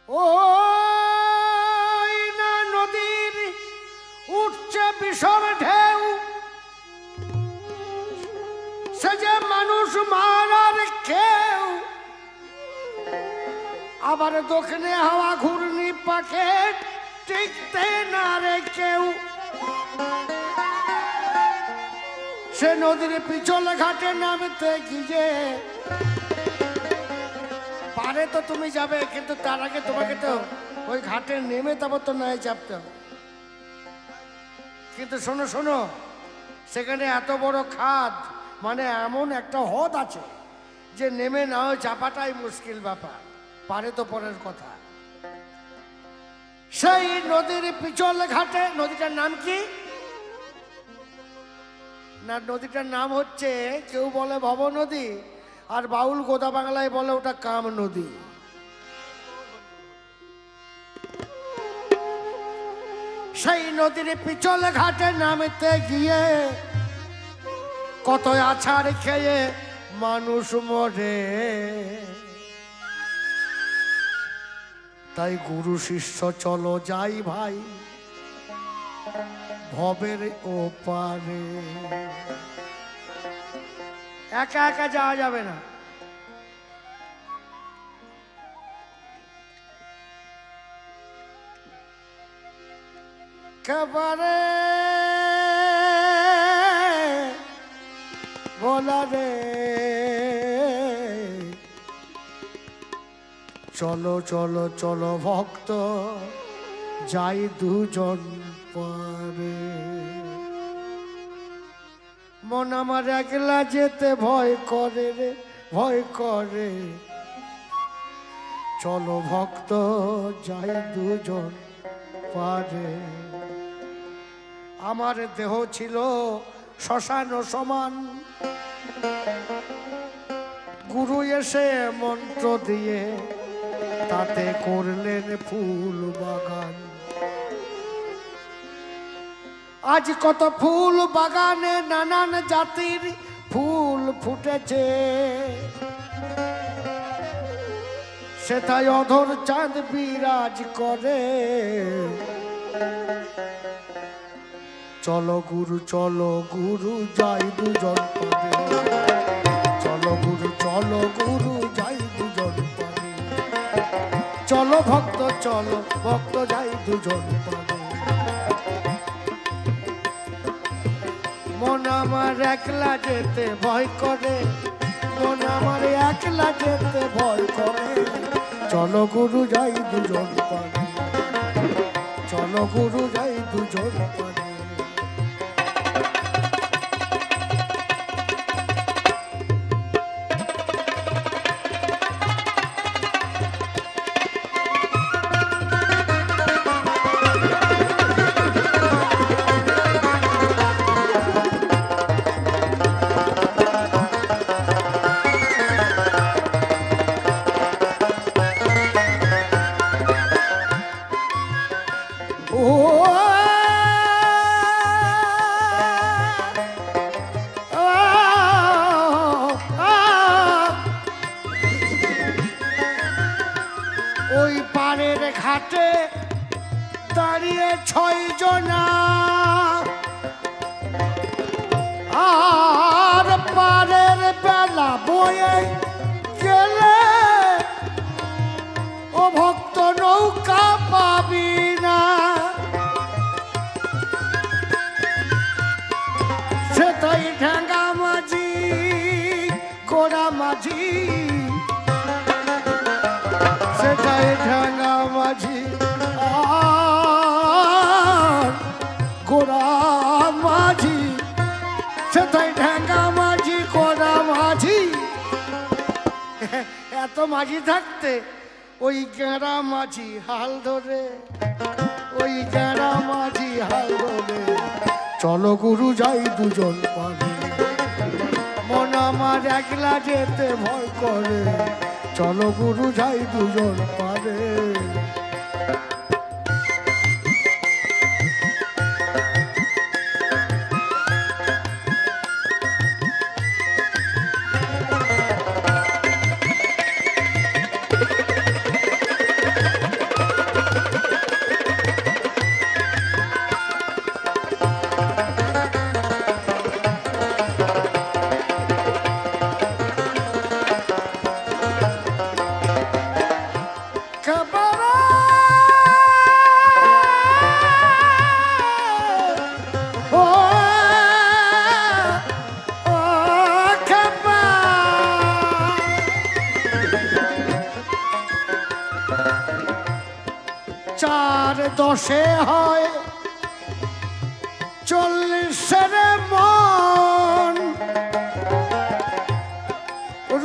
ওই না নদীর উঠছে বিষম ঢেউ, সে যে মানুষ মারার কেউ, আবার দক্ষিণে হাওয়া ঘূর্ণি পাকে টিকতে না রে কেউ। সে নদীর পিছল ঘাটে নামতে গিয়ে পারে তো তুমি যাবে, কিন্তু তার আগে তোমাকে তো ওই ঘাটে নেমে তারপর তো নয় চাপতে হবে। কিন্তু শোনো শোনো, সেখানে এত বড় খাদ, মানে এমন একটা হ্রদ আছে যে নেমে না হয় চাপাটাই মুশকিল ব্যাপার, পারে তো পরের কথা। সেই নদীর পিছল ঘাটে, নদীটার নাম কি না? নদীটার নাম হচ্ছে, কেউ বলে ভব নদী, আর বাউল গোদা বাংলায় বলে ওটা কাম নদী। সেই নদীর পিছল ঘাটে নামতে গিয়ে কত আছাড় খেয়ে মানুষ মরে। তাই গুরু শিষ্য চলো যাই ভাই ভবের ওপারে। একা একা যাওয়া যাবে না, কেবারে বলা রে চলো চলো চলো ভক্ত যাই দুজন পারে। মন আমার একলা যেতে ভয় করে রে, ভয় করে, চলো ভক্ত যাই দুজন পারে। আমার দেহ ছিল শ্মশান সমান, গুরু এসে মন্ত্র দিয়ে তাতে করলেন ফুল বাগান। আজ কত ফুল বাগানে নানান জাতির ফুল ফুটেছে, সেটাই অধর চাঁদ বিরাজ করে। চলো গুরু যাই দুজন পারে, চলো গুরু যাই দুজন পারে, চলো ভক্ত যাই দুজন পারে। মন আমার একলা যেতে ভয় করে, মন আমার একলা যেতে ভয় করে, চলো গুরু যাই দুজন পারে, চলো গুরু যাই দুজন পারে। ওই পাড়ের ঘাটে দাঁড়িয়ে 6 জনা, আর পাড়ের বেলা বয়ে গেলে ও ভক্ত নৌকা পাবি না। সেটাই ঢেঙ্গা মাঝি গোড়া মাঝি, সেটাই ঢেঙ্গা মাঝি আর গোড়া মাঝি, সেটাই ঢেঙ্গা মাঝি গোড়া মাঝি। এত মাঝি থাকতে ওই গেঁড়া মাঝি হাল ধরে, ওই গেঁড়া মাঝি হাল ধরে, চলো গুরু যাই দুজন পারে। মন আমার একলা যেতে ভয় করে, চলো গুরু যাই দুজন পারে। খাবারা ও খাবা চার দশে হয় 40-এর মন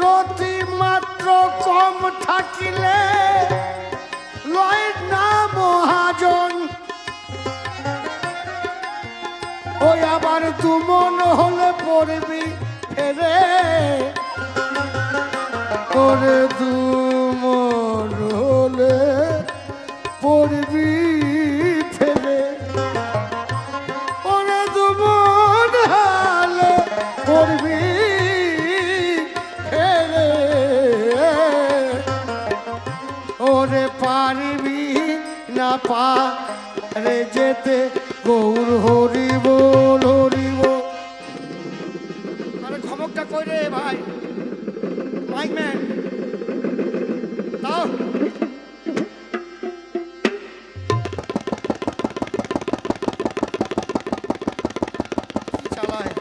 রতি মাত্র কম থাকিলে লয় না মহাজন ওই আবার তুমন হলে পড়বি ফেরে ওরে তুমন হলে পড়বি ফেরে ওরে তুমন হলে পড়বি ফেরে ওরে পারবি না পারে যেতে গৌর হরি বল হরি বল আরে খমকটা কই রে ভাই মাইক ম্যান দাও চালায়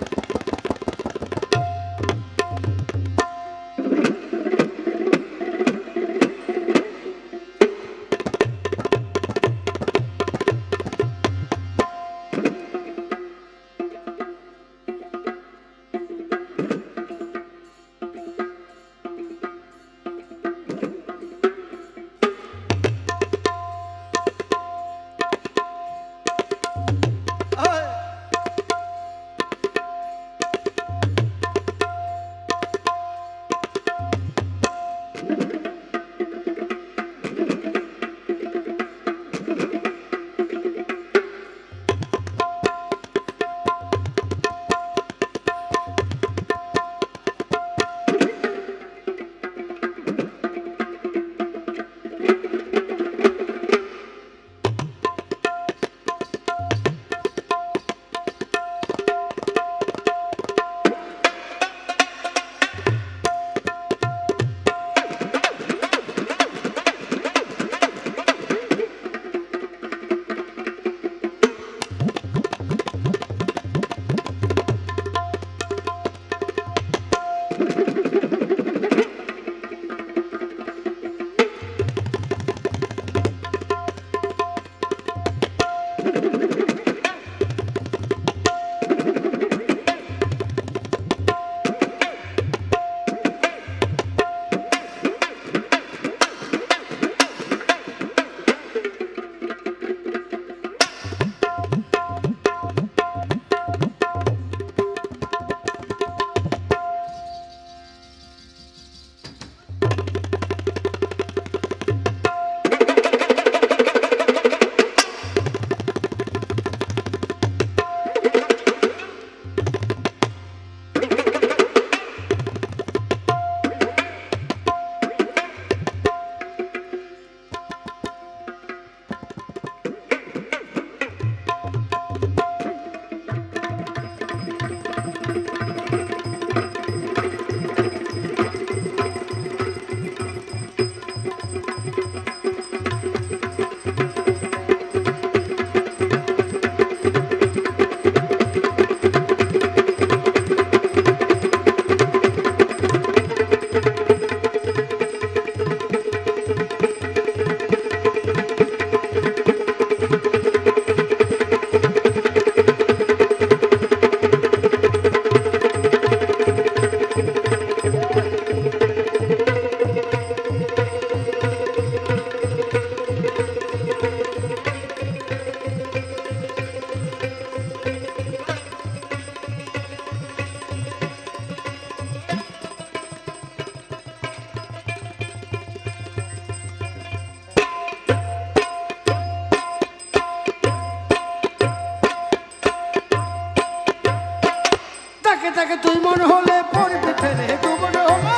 তাকে তুই মন হলে পড়বি ফেরে তুই মন হলে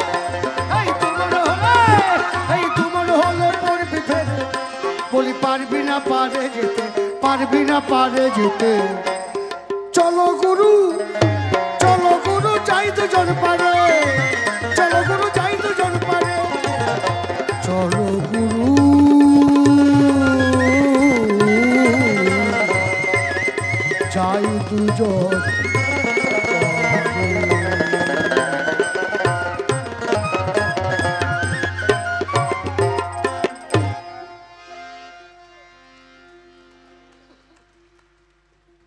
এই তুই মন হলে এই তুই মন হলে পড়বি ফেরে বলি পারবি না পারে যেতে পারবি না পারে যেতে চলো গুরু যাই দুজন পারে চলো গুরু যাই দুজন পারে চলো গুরু দুজন